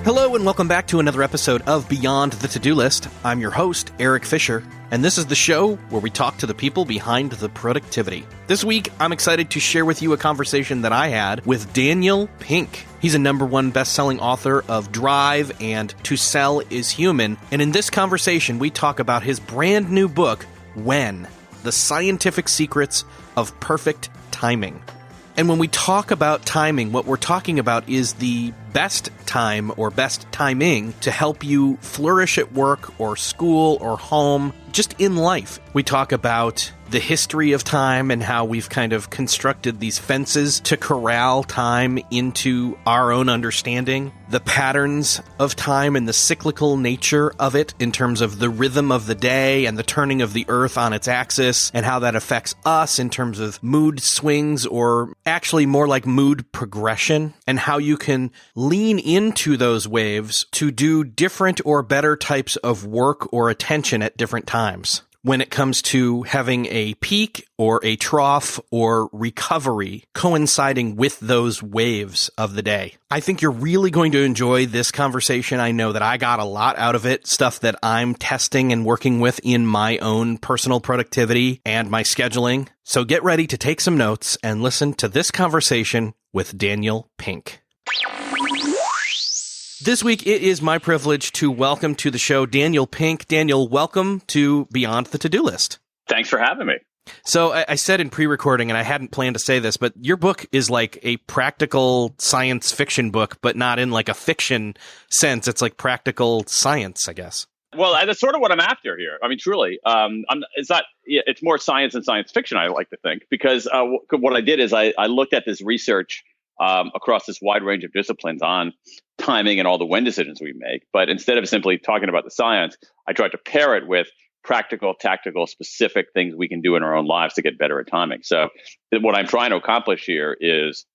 Hello and welcome back to another episode of Beyond the To-Do List. I'm your host, Eric Fisher, and this is the show where we talk to the people behind the productivity. This week, I'm excited to share with you a conversation that I had with Daniel Pink. He's a #1 best-selling author of Drive and To Sell is Human, and in this conversation, we talk about his brand new book, When: The Scientific Secrets of Perfect Timing. And when we talk about timing, what we're talking about is the best time or best timing to help you flourish at work or school or home, just in life. We talk about the history of time and how we've kind of constructed these fences to corral time into our own understanding, the patterns of time and the cyclical nature of it in terms of the rhythm of the day and the turning of the earth on its axis and how that affects us in terms of mood swings, or actually more like mood progression, and how you can lean into those waves to do different or better types of work or attention at different times when it comes to having a peak or a trough or recovery coinciding with those waves of the day. I think you're really going to enjoy this conversation. I know that I got a lot out of it, stuff that I'm testing and working with in my own personal productivity and my scheduling. So get ready to take some notes and listen to this conversation with Daniel Pink. This week, it is my privilege to welcome to the show Daniel Pink. Daniel, welcome to Beyond the To-Do List. Thanks for having me. So I said in pre-recording, and I hadn't planned to say this, but your book is like a practical science fiction book, but not in like a fiction sense. It's like practical science, I guess. Well, that's sort of what I'm after here. I mean, truly, it's more science than science fiction, I like to think, because what I did is I looked at this research across this wide range of disciplines on timing and all the when decisions we make. But instead of simply talking about the science, I tried to pair it with practical, tactical, specific things we can do in our own lives to get better at timing. So what I'm trying to accomplish here is,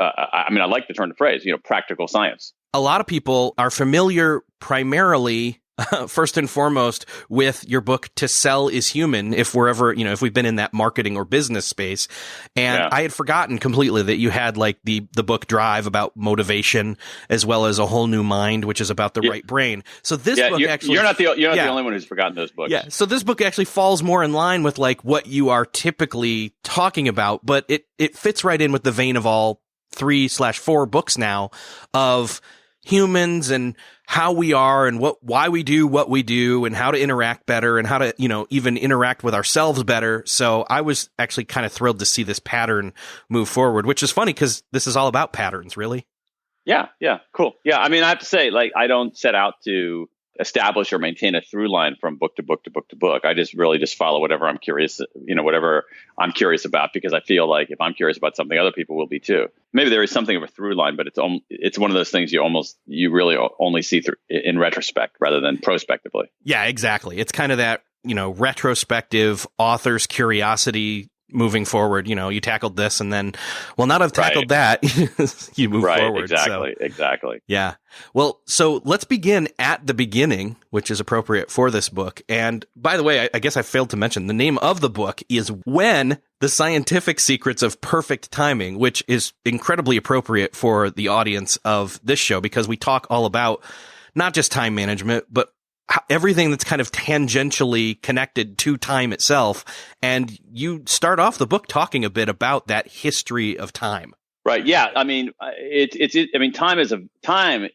I like the turn of phrase, practical science. A lot of people are familiar primarily first and foremost with your book, To Sell is Human, if we've been in that marketing or business space. And I had forgotten completely that you had like the book Drive about motivation, as well as A Whole New Mind, which is about the right brain. So this book you're not the only one who's forgotten those books. Yeah. So this book actually falls more in line with like what you are typically talking about, but it fits right in with the vein of all 3/4 books now of humans and how we are and why we do what we do and how to interact better and how to, even interact with ourselves better. So I was actually kind of thrilled to see this pattern move forward, which is funny because this is all about patterns, really. Yeah. Cool. Yeah. I mean, I have to say, like, I don't set out to establish or maintain a through line from book to book to book to book. I just really just follow whatever I'm curious about, because I feel like if I'm curious about something, other people will be too. Maybe there is something of a through line, but it's one of those things you really only see through in retrospect rather than prospectively. Yeah, exactly. It's kind of that, retrospective author's curiosity moving forward. You tackled this and then, well, now that I've tackled that, you move forward. Exactly. Yeah. Well, so let's begin at the beginning, which is appropriate for this book. And by the way, I guess I failed to mention the name of the book is When: The Scientific Secrets of Perfect Timing, which is incredibly appropriate for the audience of this show because we talk all about not just time management, but everything that's kind of tangentially connected to time itself. And you start off the book talking a bit about that history of time. Right. Yeah. I mean, time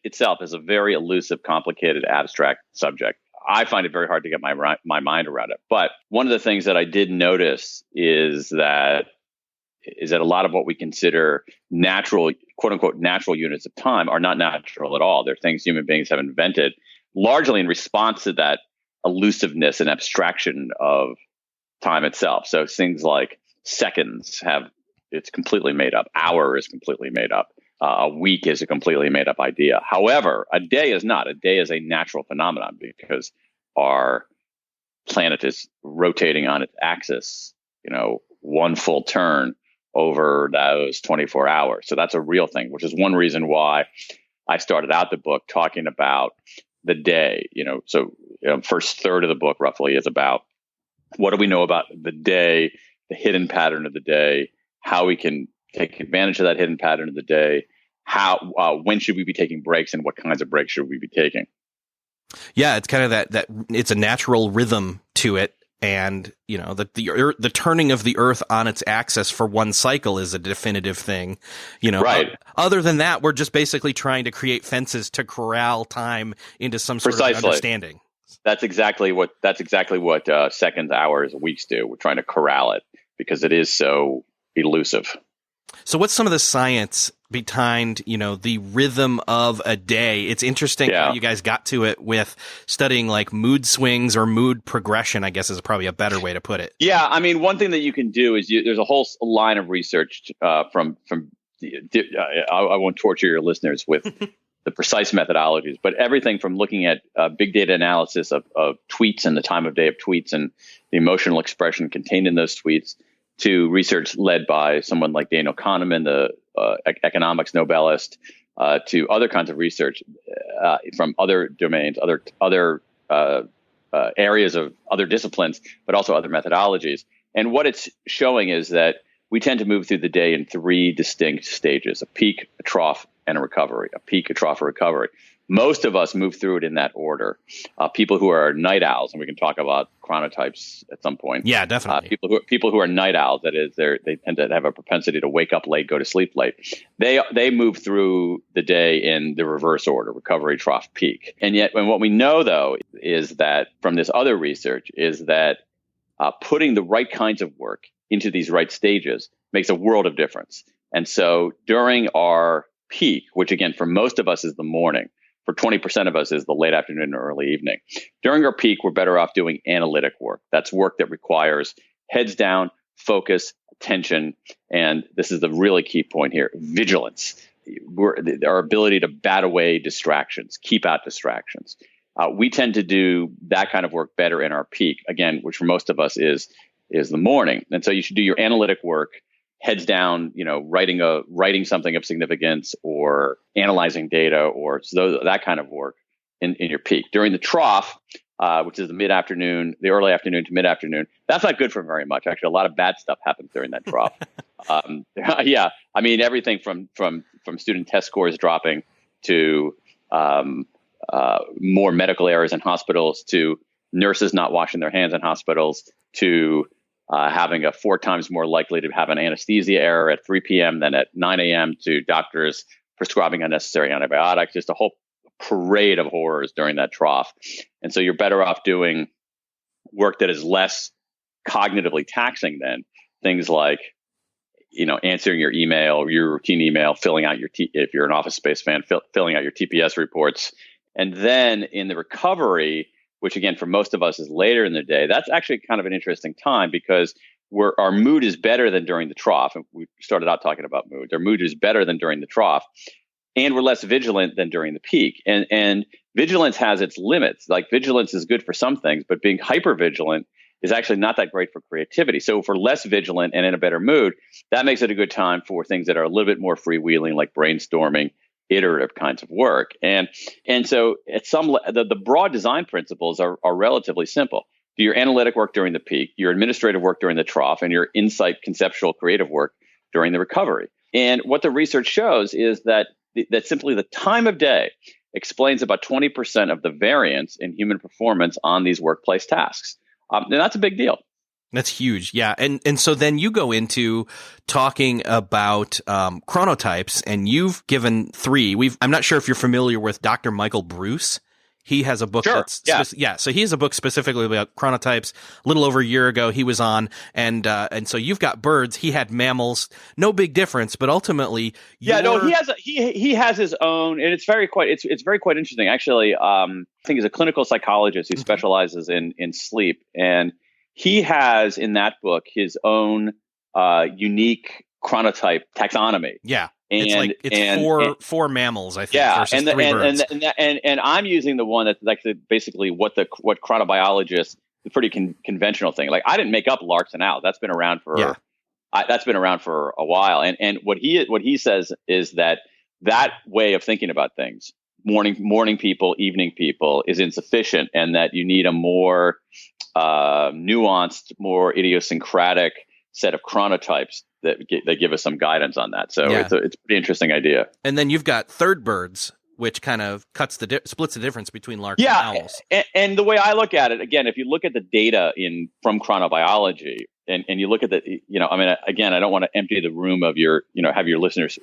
itself is a very elusive, complicated, abstract subject. I find it very hard to get my mind around it. But one of the things that I did notice is that a lot of what we consider natural, quote unquote, natural units of time are not natural at all. They're things human beings have invented largely in response to that elusiveness and abstraction of time itself. So things like seconds it's completely made up. Hour is completely made up. A week is a completely made up idea. However, a day is not. A day is a natural phenomenon because our planet is rotating on its axis, one full turn over those 24 hours. So that's a real thing, which is one reason why I started out the book talking about the day. First third of the book roughly is about what do we know about the day, the hidden pattern of the day, how we can take advantage of that hidden pattern of the day, when should we be taking breaks and what kinds of breaks should we be taking? Yeah, it's kind of that it's a natural rhythm to it. And, the turning of the Earth on its axis for one cycle is a definitive thing. Right. Other than that, we're just basically trying to create fences to corral time into some sort of understanding. That's exactly what seconds, hours, weeks do. We're trying to corral it because it is so elusive. So what's some of the science behind, the rhythm of a day? It's interesting how you guys got to it with studying like mood swings or mood progression, I guess is probably a better way to put it. Yeah. I mean, one thing that you can do is there's a whole line of research I won't torture your listeners with the precise methodologies, but everything from looking at big data analysis of tweets and the time of day of tweets and the emotional expression contained in those tweets to research led by someone like Daniel Kahneman, the economics Nobelist, to other kinds of research from other domains, other areas of other disciplines, but also other methodologies. And what it's showing is that we tend to move through the day in three distinct stages: a peak, a trough, and a recovery. A peak, a trough, a recovery. Most of us move through it in that order. People who are night owls, and we can talk about chronotypes at some point. Yeah, definitely. People who are night owls, that is, they tend to have a propensity to wake up late, go to sleep late. They move through the day in the reverse order: recovery, trough, peak. And yet, what we know though is that from this other research is that putting the right kinds of work into these right stages makes a world of difference. And so during our peak, which again for most of us is the morning, for 20% of us is the late afternoon or early evening. During our peak, we're better off doing analytic work. That's work that requires heads down, focus, attention, and this is the really key point here: vigilance. Our ability to bat away distractions, keep out distractions. We tend to do that kind of work better in our peak, again, which for most of us is the morning. And so you should do your analytic work heads down, writing something of significance or analyzing data or that kind of work in your peak. During the trough, which is the early afternoon to mid-afternoon, that's not good for very much. Actually, a lot of bad stuff happens during that trough. Yeah, I mean, everything from student test scores dropping to more medical errors in hospitals to nurses not washing their hands in hospitals to having a 4 times more likely to have an anesthesia error at 3 p.m. than at 9 a.m. to doctors prescribing unnecessary antibiotics, just a whole parade of horrors during that trough. And so you're better off doing work that is less cognitively taxing than things like, answering your email, your routine email, filling out if you're an Office Space fan, filling out your TPS reports. And then in the recovery, which again, for most of us is later in the day, that's actually kind of an interesting time because our mood is better than during the trough. And we started out talking about mood. Our mood is better than during the trough, and we're less vigilant than during the peak. And vigilance has its limits. Like vigilance is good for some things, but being hyper vigilant is actually not that great for creativity. So if we're less vigilant and in a better mood, that makes it a good time for things that are a little bit more freewheeling, like brainstorming, iterative kinds of work. And so at the broad design principles are relatively simple. Do your analytic work during the peak, your administrative work during the trough, and your insight, conceptual, creative work during the recovery. And what the research shows is that simply the time of day explains about 20% of the variance in human performance on these workplace tasks. And that's a big deal. That's huge. Yeah. And so then you go into talking about chronotypes, and you've given 3. I'm not sure if you're familiar with Dr. Michael Bruce. He has a book. Sure. So he has a book specifically about chronotypes. A little over a year ago, he was on, and so you've got birds. He had mammals. No big difference, but ultimately, he has his own, and it's very quite interesting. Actually, I think he's a clinical psychologist who specializes in sleep, and he has in that book his own unique chronotype taxonomy. Yeah. It's four mammals, I think. Yeah, versus 3 birds. And I'm using the one that's actually basically what chronobiologists, the pretty conventional thing. Like I didn't make up larks and owls. That's been around for a while. And what he says is that way of thinking about things, morning people, evening people, is insufficient, and that you need a more nuanced, more idiosyncratic set of chronotypes that give us some guidance on that. So it's a pretty interesting idea. And then you've got third birds, which kind of splits the difference between larks and owls. And the way I look at it, again, if you look at the data from chronobiology, and you look at again, I don't want to empty the room of have your listeners,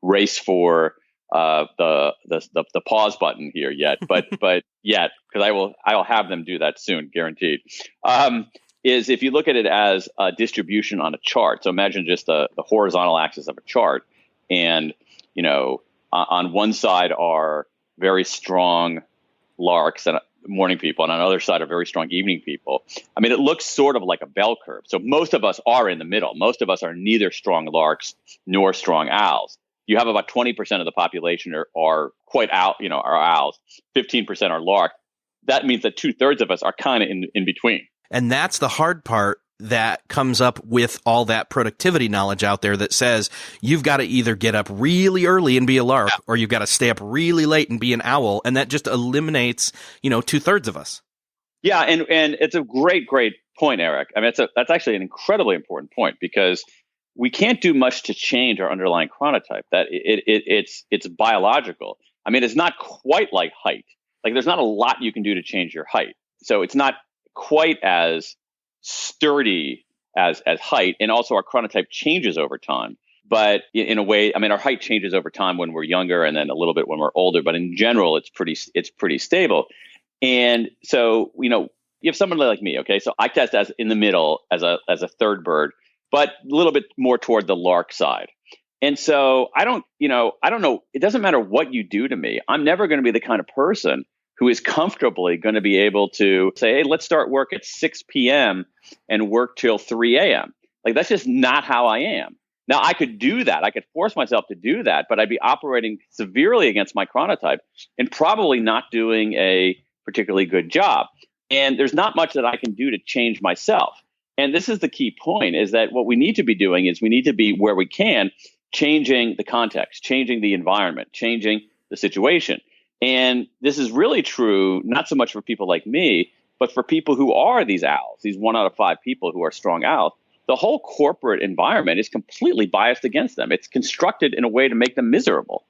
race for the pause button here yet, but yet, because I will have them do that soon, guaranteed. Is if you look at it as a distribution on a chart. So imagine just the horizontal axis of a chart, and on one side are very strong larks and morning people, and on the other side are very strong evening people. I mean, it looks sort of like a bell curve. So most of us are in the middle. Most of us are neither strong larks nor strong owls. You have about 20% of the population are quite are owls. 15% are larks. That means that 2/3 of us are kind of in between. And that's the hard part that comes up with all that productivity knowledge out there that says you've got to either get up really early and be a lark, or you've got to stay up really late and be an owl. And that just eliminates, 2/3 of us. Yeah. And it's a great point, Eric. I mean, that's actually an incredibly important point, because we can't do much to change our underlying chronotype. That it's biological. I mean, it's not quite like height. Like, there's not a lot you can do to change your height. So it's not quite as sturdy as height, and also our chronotype changes over time. But in a way, I mean, our height changes over time when we're younger, and then a little bit when we're older. But in general, it's pretty stable. And so you have someone like me. Okay, so I test as in the middle as a third bird, but a little bit more toward the lark side. And so I don't know. It doesn't matter what you do to me. I'm never going to be the kind of person who is comfortably going to be able to say, hey, let's start work at 6 p.m. and work till 3 a.m. Like, that's just not how I am. Now, I could do that. I could force myself to do that, but I'd be operating severely against my chronotype and probably not doing a particularly good job. And there's not much that I can do to change myself. And this is the key point, is that what we need to be doing is we need to be, where we can, changing the context, changing the environment, changing the situation. And this is really true, not so much for people like me, but for people who are these owls, these 1 out of 5 people who are strong owls. The whole corporate environment is completely biased against them. It's constructed in a way to make them miserable.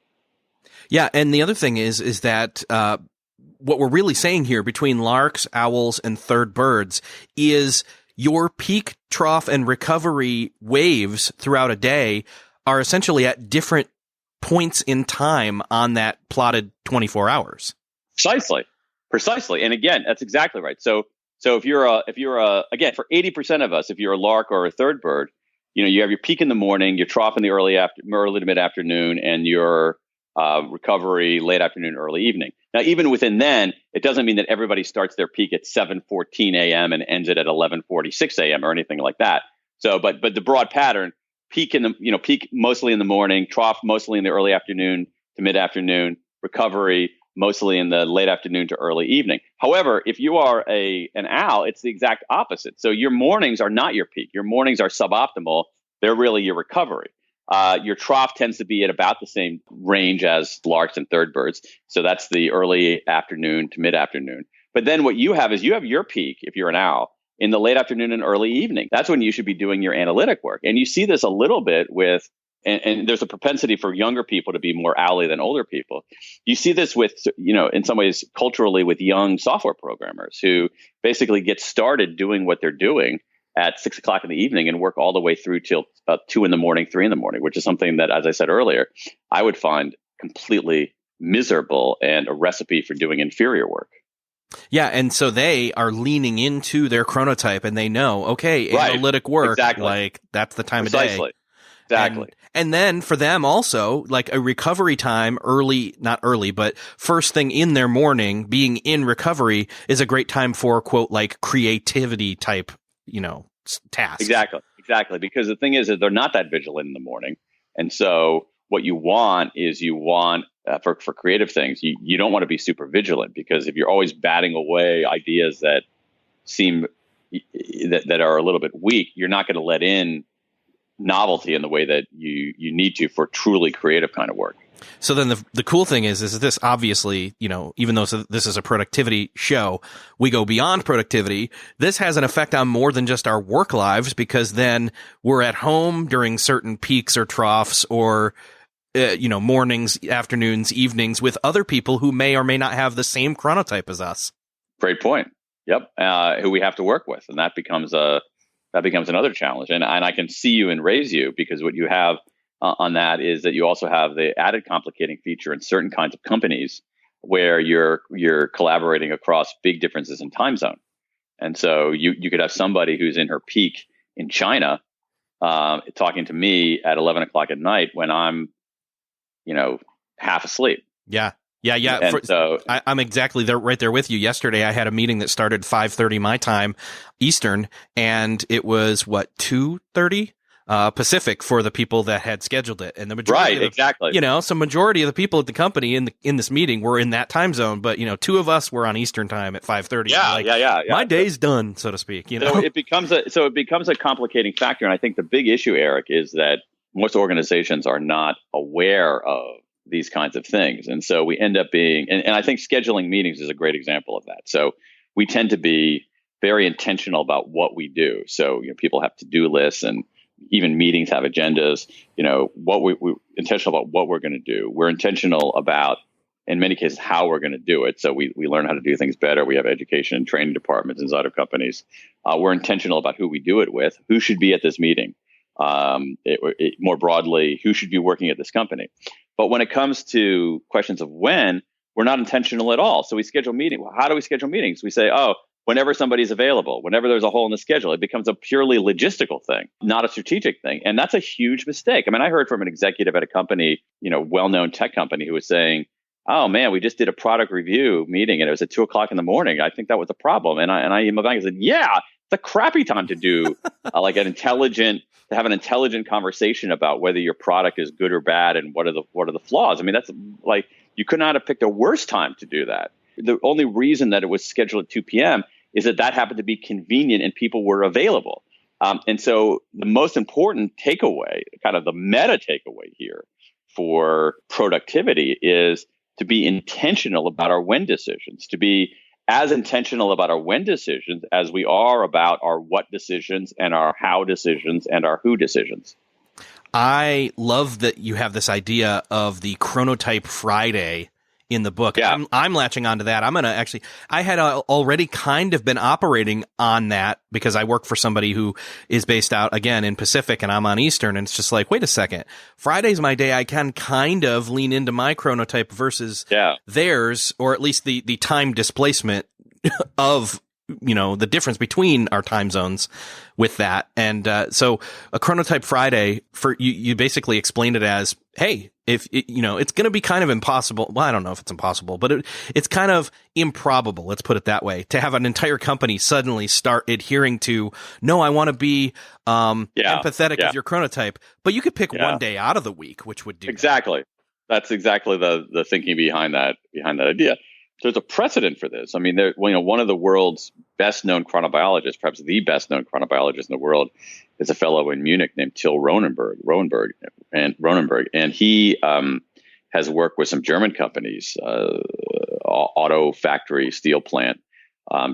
Yeah, and the other thing is that what we're really saying here between larks, owls, and third birds is your peak, trough, and recovery waves throughout a day are essentially at different points in time on that plotted 24 hours. Precisely. And again, that's exactly right. So if you're again, for 80% of us, if you're a lark or a third bird, you have your peak in the morning, your trough in the early to mid afternoon, and your recovery late afternoon, early evening. Now, even within then, it doesn't mean that everybody starts their peak at 7:14 a.m. and ends it at 11:46 a.m. or anything like that. So, but the broad pattern: peak mostly in the morning, trough mostly in the early afternoon to mid afternoon, recovery mostly in the late afternoon to early evening. However, if you are an owl, it's the exact opposite. So your mornings are not your peak. Your mornings are suboptimal. They're really your recovery. Your trough tends to be at about the same range as larks and third birds. So that's the early afternoon to mid afternoon. But then what you have is your peak, if you're an owl, in the late afternoon and early evening. That's when you should be doing your analytic work. And you see this a little bit with, and there's a propensity for younger people to be more owly than older people. You see this with, in some ways culturally, with young software programmers who basically get started doing what they're doing at 6 o'clock in the evening and work all the way through till about 2 in the morning, 3 in the morning, which is something that, as I said earlier, I would find completely miserable and a recipe for doing inferior work. Yeah, and so they are leaning into their chronotype, and they know, okay, analytic work, exactly. Like that's the time of day. Exactly. And then for them also, like a recovery time not early, but first thing in their morning, being in recovery is a great time for, quote, like creativity type, tasks. Exactly. Because the thing is that they're not that vigilant in the morning. And so what you want for creative things, you don't want to be super vigilant, because if you're always batting away ideas that seem that are a little bit weak, you're not going to let in novelty in the way that you need to for truly creative kind of work. So then the cool thing is this obviously, even though this is a productivity show, we go beyond productivity. This has an effect on more than just our work lives, because then we're at home during certain peaks or troughs or, mornings, afternoons, evenings with other people who may or may not have the same chronotype as us. Great point. Yep. Who we have to work with. And that becomes another challenge. And I can see you and raise you, because what you have on that is that you also have the added complicating feature in certain kinds of companies where you're collaborating across big differences in time zone. And so you could have somebody who's in her peak in China talking to me at 11 o'clock at night when I'm, half asleep. Yeah. And so I'm exactly there, right there with you. Yesterday, I had a meeting that started 5:30 my time, Eastern, and it was 2:30 Pacific for the people that had scheduled it. And the majority, exactly. Some majority of the people at the company in this meeting were in that time zone, but two of us were on Eastern time at 5:30. Yeah. My day's done, so to speak. So it becomes a complicating factor, and I think the big issue, Eric, is that most organizations are not aware of these kinds of things. And so we end up being, and I think scheduling meetings is a great example of that. So we tend to be very intentional about what we do. So, people have to-do lists, and even meetings have agendas, what we're intentional about what we're going to do. We're intentional about, in many cases, how we're going to do it. So we learn how to do things better. We have education and training departments inside of companies. We're intentional about who we do it with, who should be at this meeting. More broadly, who should be working at this company. But when it comes to questions of when, we're not intentional at all. So we schedule meetings. Well, how do we schedule meetings? We say, whenever somebody's available, whenever there's a hole in the schedule. It becomes a purely logistical thing, not a strategic thing. And that's a huge mistake. I mean, I heard from an executive at a company, well-known tech company, who was saying, oh man, we just did a product review meeting and it was at 2:00 in the morning. I think that was a problem. And I emailed back and said, yeah, it's a crappy time to do to have an intelligent conversation about whether your product is good or bad and what are the flaws. I mean, that's like, you could not have picked a worse time to do that. The only reason that it was scheduled at 2 p.m. is that happened to be convenient and people were available. And so the most important takeaway, kind of the meta takeaway here for productivity, is to be intentional about our when decisions, to be as intentional about our when decisions as we are about our what decisions and our how decisions and our who decisions. I love that you have this idea of the Chronotype Friday in the book. Yeah. I'm latching onto that. I'm going to actually, I had already kind of been operating on that because I work for somebody who is based out, again, in Pacific, and I'm on Eastern. And it's just like, wait a second, Friday's my day. I can kind of lean into my chronotype versus theirs, or at least the time displacement of, the difference between our time zones with that. And so a Chronotype Friday, for you basically explained it as, hey, if it's going to be kind of impossible. Well, I don't know if it's impossible, but it's kind of improbable. Let's put it that way, to have an entire company suddenly start adhering to, no, I want to be empathetic of your chronotype, but you could pick one day out of the week, which would do exactly. That's exactly the thinking behind that idea. There's a precedent for this. I mean, one of the world's best-known chronobiologists, perhaps the best-known chronobiologist in the world, is a fellow in Munich named Till Ronenberg, and he has worked with some German companies, auto factory, steel plant,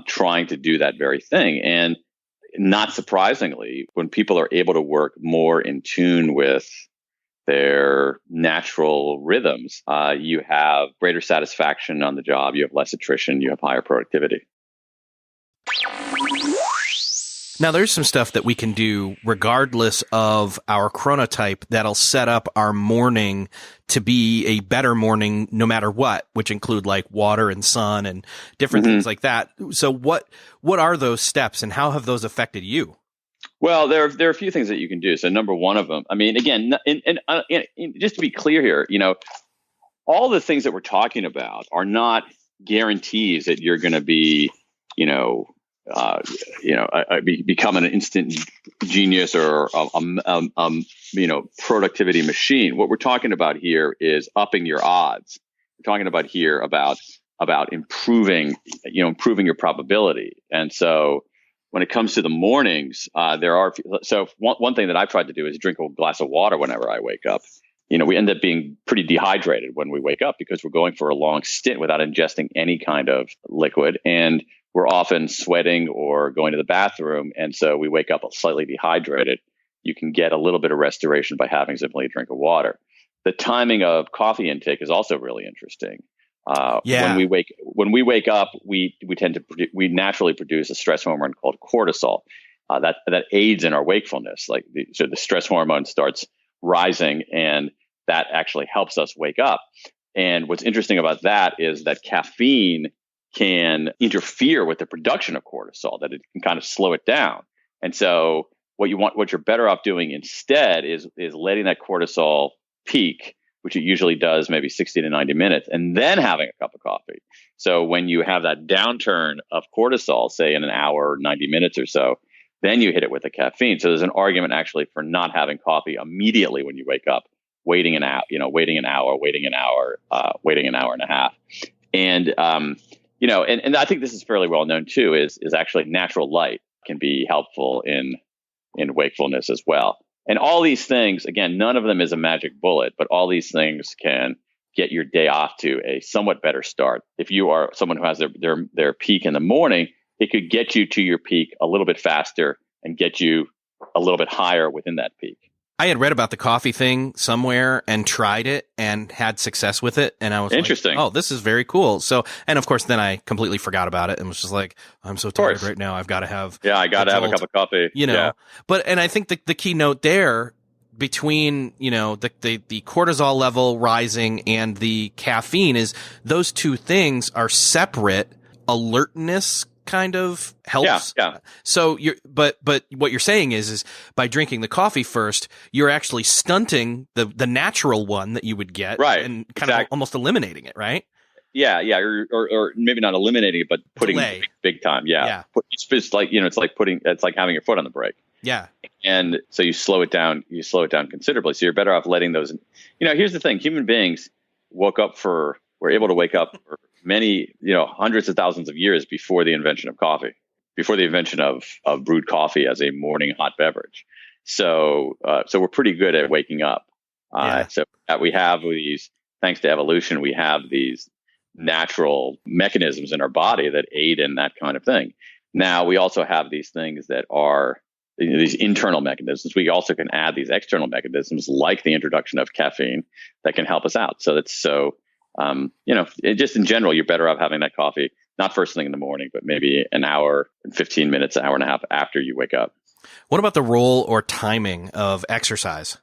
trying to do that very thing. And not surprisingly, when people are able to work more in tune with their natural rhythms, you have greater satisfaction on the job, you have less attrition, you have higher productivity. Now, there's some stuff that we can do regardless of our chronotype that'll set up our morning to be a better morning no matter what, which include like water and sun and different things like that. So what are those steps and how have those affected you? Well, there are a few things that you can do. So number one of them, I mean, again, just to be clear here, all the things that we're talking about are not guarantees that you're going to be, become an instant genius or productivity machine. What we're talking about here is upping your odds. We're talking about here about improving your probability. And so when it comes to the mornings, one thing that I've tried to do is drink a glass of water whenever I wake up. we end up being pretty dehydrated when we wake up because we're going for a long stint without ingesting any kind of liquid. And we're often sweating or going to the bathroom. And so we wake up slightly dehydrated. You can get a little bit of restoration by having simply a drink of water. The timing of coffee intake is also really interesting. When we wake up, we naturally produce a stress hormone called cortisol that aids in our wakefulness. So the stress hormone starts rising, and that actually helps us wake up. And what's interesting about that is that caffeine can interfere with the production of cortisol, that it can kind of slow it down. And so what you're better off doing instead is letting that cortisol peak, which it usually does maybe 60 to 90 minutes, and then having a cup of coffee. So when you have that downturn of cortisol, say in an hour, 90 minutes or so, then you hit it with the caffeine. So there's an argument actually for not having coffee immediately when you wake up, waiting an hour, waiting an hour and a half. And, and I think this is fairly well known too, is actually natural light can be helpful in wakefulness as well. And all these things, again, none of them is a magic bullet, but all these things can get your day off to a somewhat better start. If you are someone who has their peak in the morning, it could get you to your peak a little bit faster and get you a little bit higher within that peak. I had read about the coffee thing somewhere and tried it and had success with it. And I was interesting. Like, oh, this is very cool. So, and of course, then I completely forgot about it and was just like, I'm so tired right now. I've got to have. Yeah, I got to have a cup of coffee. Yeah. And I think the key note there between, the cortisol level rising and the caffeine is those two things are separate. Alertness kind of helps. Yeah. So but what you're saying is by drinking the coffee first, you're actually stunting the natural one that you would get, right? And kind of almost eliminating it, right? Yeah, or maybe not eliminating it, but putting big time. Yeah. It's like it's like having your foot on the brake. Yeah. And so you slow it down considerably. So you're better off letting those. Here's the thing: human beings were able to wake up for many, hundreds of thousands of years before the invention of coffee, before the invention of brewed coffee as a morning hot beverage. So we're pretty good at waking up. So we have these, thanks to evolution, we have these natural mechanisms in our body that aid in that kind of thing. Now we also have these things that are these internal mechanisms. We also can add these external mechanisms like the introduction of caffeine that can help us out. So just in general, you're better off having that coffee, not first thing in the morning, but maybe an hour and 15 minutes, an hour and a half after you wake up. What about the role or timing of exercise?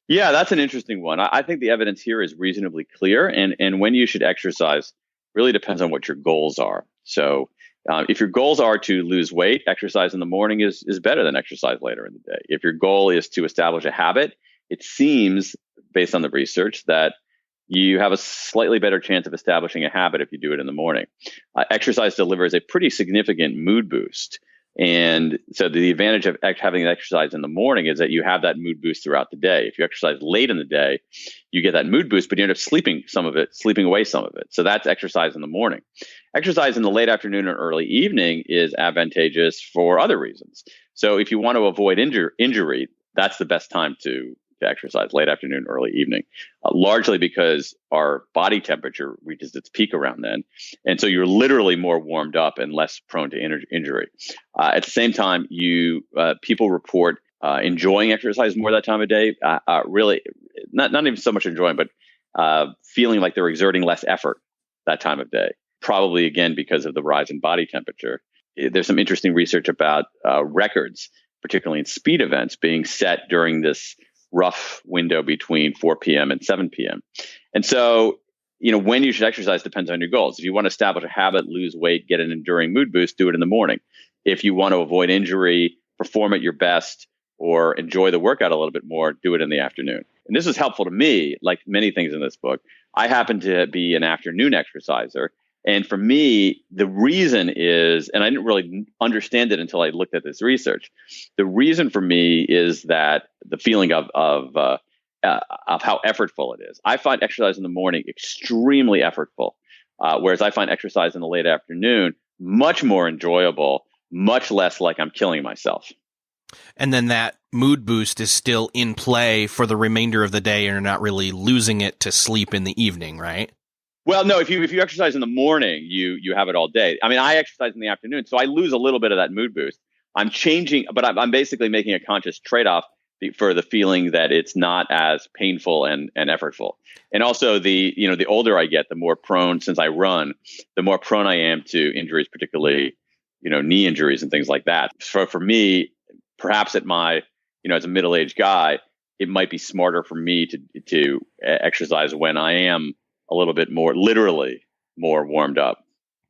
Yeah, that's an interesting one. I think the evidence here is reasonably clear. And when you should exercise really depends on what your goals are. So if your goals are to lose weight, exercise in the morning is better than exercise later in the day. If your goal is to establish a habit, it seems, based on the research, that you have a slightly better chance of establishing a habit if you do it in the morning. Exercise delivers a pretty significant mood boost. And so the advantage of having an exercise in the morning is that you have that mood boost throughout the day. If you exercise late in the day, you get that mood boost, but you end up sleeping away some of it. So that's exercise in the morning. Exercise in the late afternoon or early evening is advantageous for other reasons. So if you want to avoid injury, that's the best time to exercise, late afternoon, early evening, largely because our body temperature reaches its peak around then. And so you're literally more warmed up and less prone to injury. At the same time, people report enjoying exercise more that time of day, really not even so much enjoying, but feeling like they're exerting less effort that time of day, probably again because of the rise in body temperature. There's some interesting research about records, particularly in speed events, being set during this rough window between 4 p.m. and 7 p.m. And so, when you should exercise depends on your goals. If you want to establish a habit, lose weight, get an enduring mood boost, do it in the morning. If you want to avoid injury, perform at your best, or enjoy the workout a little bit more, do it in the afternoon. And this is helpful to me, like many things in this book. I happen to be an afternoon exerciser. And for me, the reason is, and I didn't really understand it until I looked at this research. The reason for me is that the feeling of how effortful it is. I find exercise in the morning extremely effortful, whereas I find exercise in the late afternoon much more enjoyable, much less like I'm killing myself. And then that mood boost is still in play for the remainder of the day and you're not really losing it to sleep in the evening, right? Well, no, if you exercise in the morning, you have it all day. I mean, I exercise in the afternoon, so I lose a little bit of that mood boost. I'm changing, but I'm basically making a conscious trade-off for the feeling that it's not as painful and effortful. And also the older I get, the more prone, since I run, the more prone I am to injuries, particularly, knee injuries and things like that. So for me, perhaps at my, as a middle-aged guy, it might be smarter for me to exercise when I am a little bit more, literally more warmed up.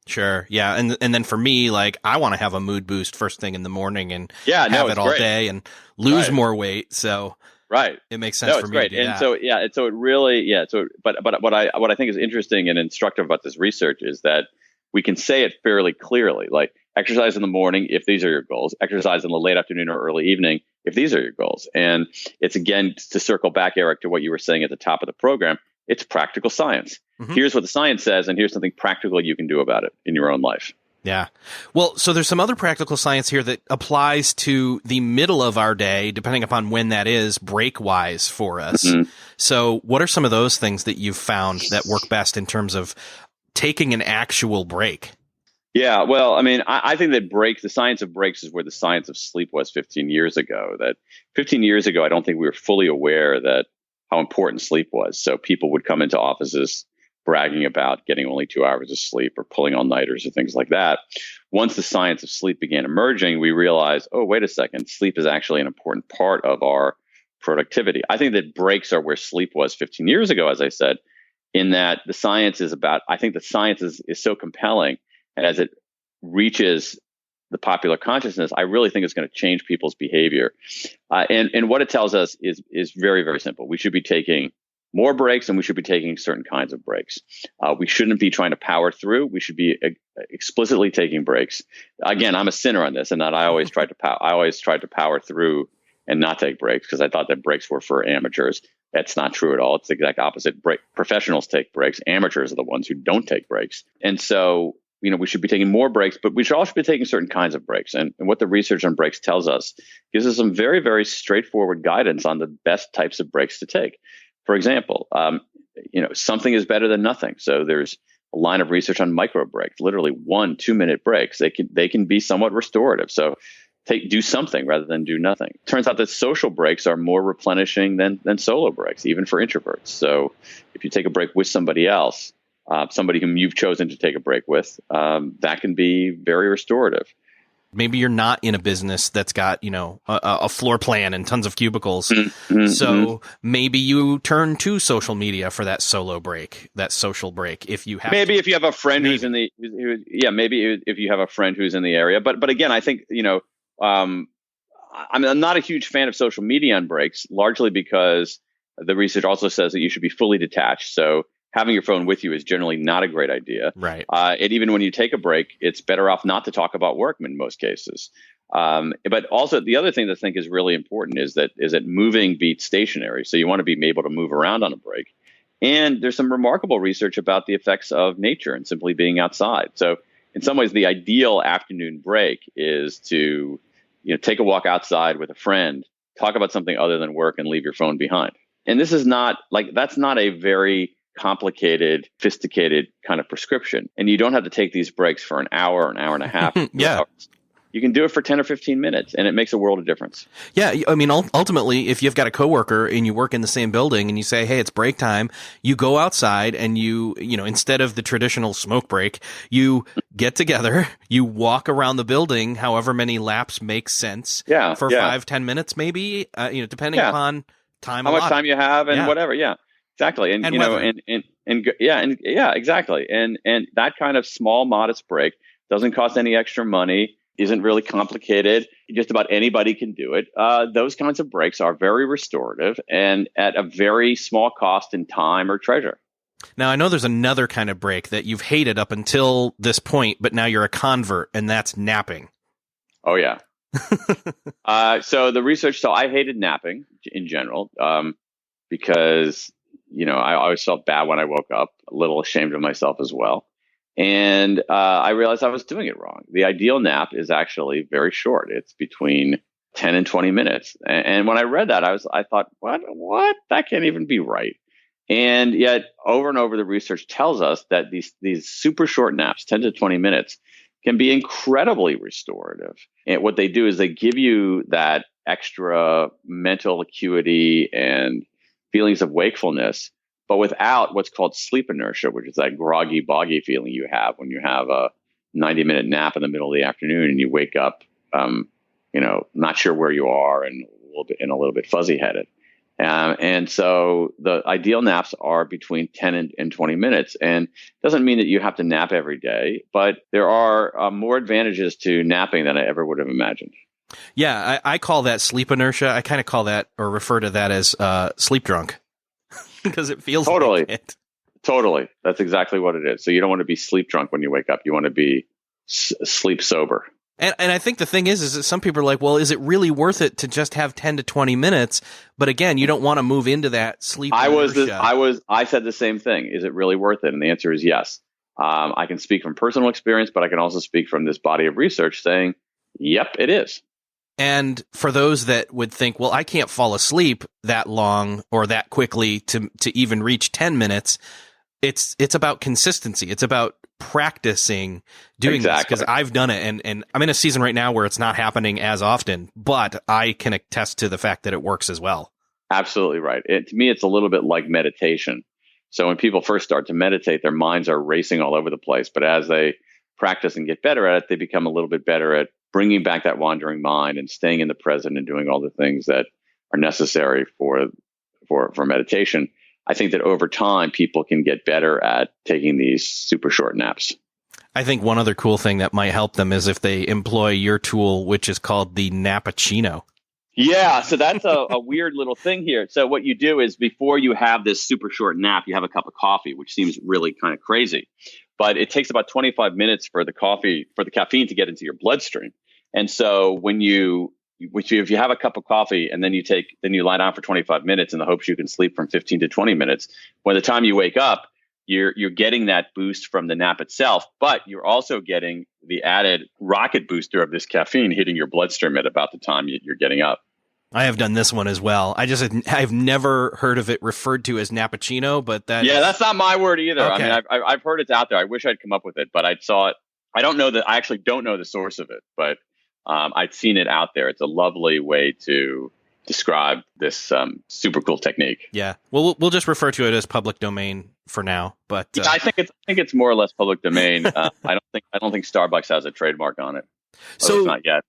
Sure. Yeah. And then for me, like, I want to have a mood boost first thing in the morning and have it all great. Day and lose more weight. So it makes sense for me to do and that. So it really, but what I think is interesting and instructive about this research is that we can say it fairly clearly, like exercise in the morning if these are your goals, exercise in the late afternoon or early evening if these are your goals. And it's, again, to circle back, Eric, to what you were saying at the top of the program, it's practical science. Mm-hmm. Here's what the science says, and here's something practical you can do about it in your own life. Yeah. Well, so there's some other practical science here that applies to the middle of our day, depending upon when that is, break-wise for us. Mm-hmm. So what are some of those things that you've found that work best in terms of taking an actual break? Yeah, well, I mean, I think that the science of breaks is where the science of sleep was 15 years ago. That 15 years ago, I don't think we were fully aware that how important sleep was. So people would come into offices bragging about getting only 2 hours of sleep or pulling all-nighters or things like that. Once the science of sleep began emerging, we realized, oh, wait a second, sleep is actually an important part of our productivity. I think that breaks are where sleep was 15 years ago, as I said, in that the science is about, I think the science is so compelling, and as it reaches the popular consciousness, I really think it's going to change people's behavior. And what it tells us is very, very simple. We should be taking more breaks, and we should be taking certain kinds of breaks. We shouldn't be trying to power through. We should be explicitly taking breaks. Again, I'm a sinner on this, and that I always tried to power through and not take breaks because I thought that breaks were for amateurs. That's not true at all. It's the exact opposite. Professionals take breaks. Amateurs are the ones who don't take breaks. And so, we should be taking more breaks, but we should also be taking certain kinds of breaks. And what the research on breaks tells us gives us some very, very straightforward guidance on the best types of breaks to take. For example, something is better than nothing. So there's a line of research on micro breaks, literally 1-2 minute breaks. They can be somewhat restorative. So do something rather than do nothing. Turns out that social breaks are more replenishing than solo breaks, even for introverts. So if you take a break with somebody else, somebody whom you've chosen to take a break with, that can be very restorative. Maybe you're not in a business that's got, a floor plan and tons of cubicles. Mm-hmm. So maybe you turn to social media for that solo break, that social break. If you have if you have a friend who's in the, maybe if you have a friend who's in the area. But again, I think, I'm not a huge fan of social media on breaks, largely because the research also says that you should be fully detached. So having your phone with you is generally not a great idea. Right. And even when you take a break, it's better off not to talk about work in most cases. But also the other thing that I think is really important is that moving beats stationary. So you want to be able to move around on a break. And there's some remarkable research about the effects of nature and simply being outside. So in some ways, the ideal afternoon break is to, take a walk outside with a friend, talk about something other than work, and leave your phone behind. And this is that's not a very complicated, sophisticated kind of prescription. And you don't have to take these breaks for an hour and a half. Yeah. Hours. You can do it for 10 or 15 minutes, and it makes a world of difference. Yeah. I mean, ultimately, if you've got a coworker and you work in the same building and you say, hey, it's break time, you go outside and you instead of the traditional smoke break, you get together, you walk around the building, however many laps make sense for 5-10 minutes, maybe, depending upon time. How much time you have and whatever. Yeah. Exactly. And exactly. And that kind of small, modest break doesn't cost any extra money, isn't really complicated. Just about anybody can do it. Those kinds of breaks are very restorative and at a very small cost in time or treasure. Now, I know there's another kind of break that you've hated up until this point, but now you're a convert, and that's napping. Oh, yeah. So I hated napping in general because I always felt bad when I woke up, a little ashamed of myself as well. And I realized I was doing it wrong. The ideal nap is actually very short. It's between 10 and 20 minutes. And when I read that, I thought, what? That can't even be right. And yet over and over, the research tells us that these super short naps, 10 to 20 minutes, can be incredibly restorative. And what they do is they give you that extra mental acuity and feelings of wakefulness, but without what's called sleep inertia, which is that groggy, boggy feeling you have when you have a 90-minute nap in the middle of the afternoon and you wake up, not sure where you are and a little bit fuzzy headed. And so the ideal naps are between 10 and 20 minutes. And it doesn't mean that you have to nap every day, but there are more advantages to napping than I ever would have imagined. Yeah, I call that sleep inertia. I kind of call that or refer to that as sleep drunk because it feels totally like it. Totally. That's exactly what it is. So you don't want to be sleep drunk when you wake up. You want to be sleep sober. And I think the thing is that some people are like, well, is it really worth it to just have 10 to 20 minutes? But again, you don't want to move into that sleep inertia. I said the same thing. Is it really worth it? And the answer is yes. I can speak from personal experience, but I can also speak from this body of research saying, yep, it is. And for those that would think, well, I can't fall asleep that long or that quickly to even reach 10 minutes. It's about consistency. It's about practicing doing this because I've done it and I'm in a season right now where it's not happening as often, but I can attest to the fact that it works as well. Absolutely right. To me, it's a little bit like meditation. So when people first start to meditate, their minds are racing all over the place. But as they practice and get better at it, they become a little bit better at bringing back that wandering mind and staying in the present and doing all the things that are necessary for meditation. I think that over time, people can get better at taking these super short naps. I think one other cool thing that might help them is if they employ your tool, which is called the Nappuccino. Yeah, so that's a weird little thing here. So what you do is before you have this super short nap, you have a cup of coffee, which seems really kind of crazy. But it takes about 25 minutes for the caffeine to get into your bloodstream. And so if you have a cup of coffee and then you lie down for 25 minutes in the hopes you can sleep from 15 to 20 minutes, by the time you wake up, you're getting that boost from the nap itself, but you're also getting the added rocket booster of this caffeine hitting your bloodstream at about the time you're getting up. I have done this one as well. I've never heard of it referred to as Nappuccino, but that's not my word either. Okay. I mean, I've heard it's out there. I wish I'd come up with it, but I saw it. I actually don't know the source of it, but I'd seen it out there. It's a lovely way to describe this super cool technique. Yeah. Well, we'll just refer to it as public domain for now. But yeah, I think it's more or less public domain. I don't think Starbucks has a trademark on it. So it's not yet.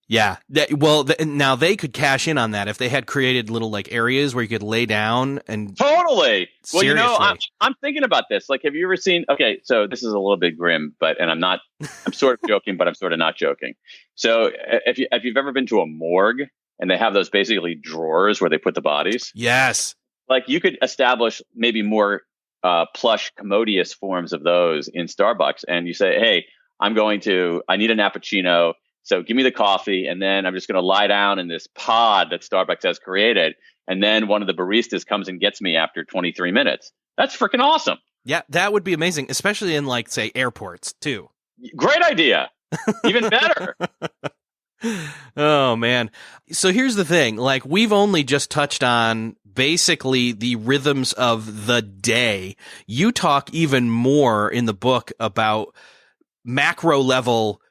Yeah. Now they could cash in on that if they had created little like areas where you could lay down and totally. Seriously. Well, I'm thinking about this. Like, have you ever seen? Okay, so this is a little bit grim, I'm sort of joking, but I'm sort of not joking. So if you've ever been to a morgue and they have those basically drawers where they put the bodies. Yes. Like you could establish maybe more plush, commodious forms of those in Starbucks, and you say, hey, I need a Nappuccino. So give me the coffee, and then I'm just going to lie down in this pod that Starbucks has created. And then one of the baristas comes and gets me after 23 minutes. That's freaking awesome. Yeah, that would be amazing, especially in like, say, airports too. Great idea. Even better. Oh, man. So here's the thing. Like, we've only just touched on basically the rhythms of the day. You talk even more in the book about macro level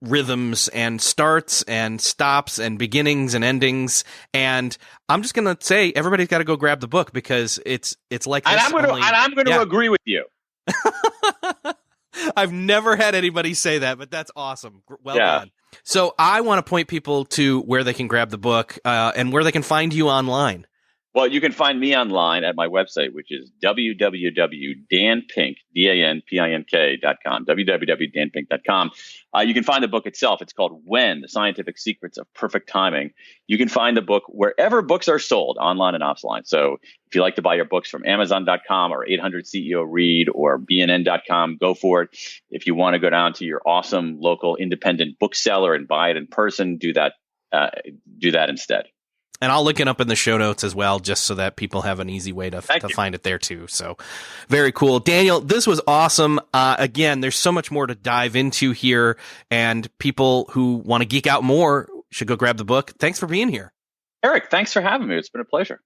rhythms and starts and stops and beginnings and endings. And I'm just going to say everybody's got to go grab the book because it's like this. I'm going to agree with you. I've never had anybody say that, but that's awesome. Well done. So I want to point people to where they can grab the book and where they can find you online. Well, you can find me online at my website, which is www.danpink.com, www.danpink.com. You can find the book itself. It's called When, The Scientific Secrets of Perfect Timing. You can find the book wherever books are sold, online and offline. So if you like to buy your books from Amazon.com or 800 CEO Read or BNN.com, go for it. If you want to go down to your awesome local independent bookseller and buy it in person, do that instead. And I'll link it up in the show notes as well, just so that people have an easy way to find it there too. So very cool. Daniel, this was awesome. Again, there's so much more to dive into here, and people who want to geek out more, should go grab the book. Thanks for being here. Eric, thanks for having me. It's been a pleasure.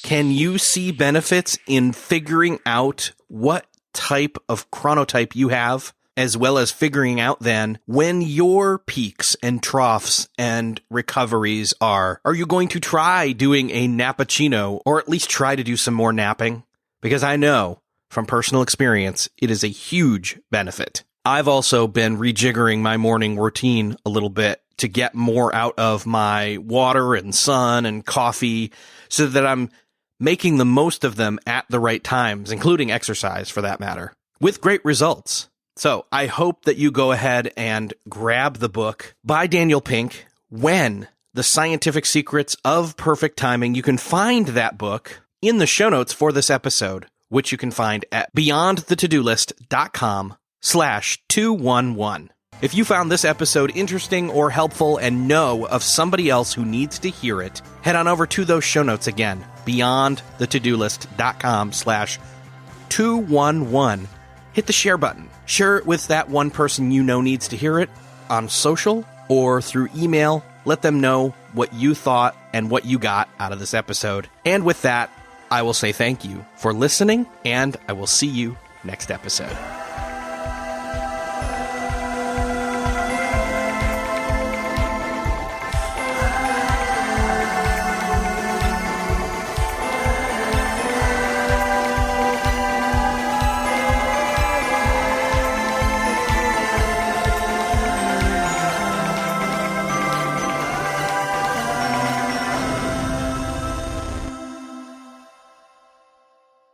Can you see benefits in figuring out what type of chronotype you have, as well as figuring out then when your peaks and troughs and recoveries are? Are you going to try doing a nappuccino, or at least try to do some more napping? Because I know from personal experience, it is a huge benefit. I've also been rejiggering my morning routine a little bit to get more out of my water and sun and coffee so that I'm making the most of them at the right times, including exercise for that matter, with great results. So I hope that you go ahead and grab the book by Daniel Pink, When: The Scientific Secrets of Perfect Timing. You can find that book in the show notes for this episode, which you can find at beyondthetodolist.com/211. If you found this episode interesting or helpful and know of somebody else who needs to hear it, head on over to those show notes again, beyondthetodolist.com/211. Hit the share button. Share it with that one person you know needs to hear it on social or through email. Let them know what you thought and what you got out of this episode. And with that, I will say thank you for listening, and I will see you next episode.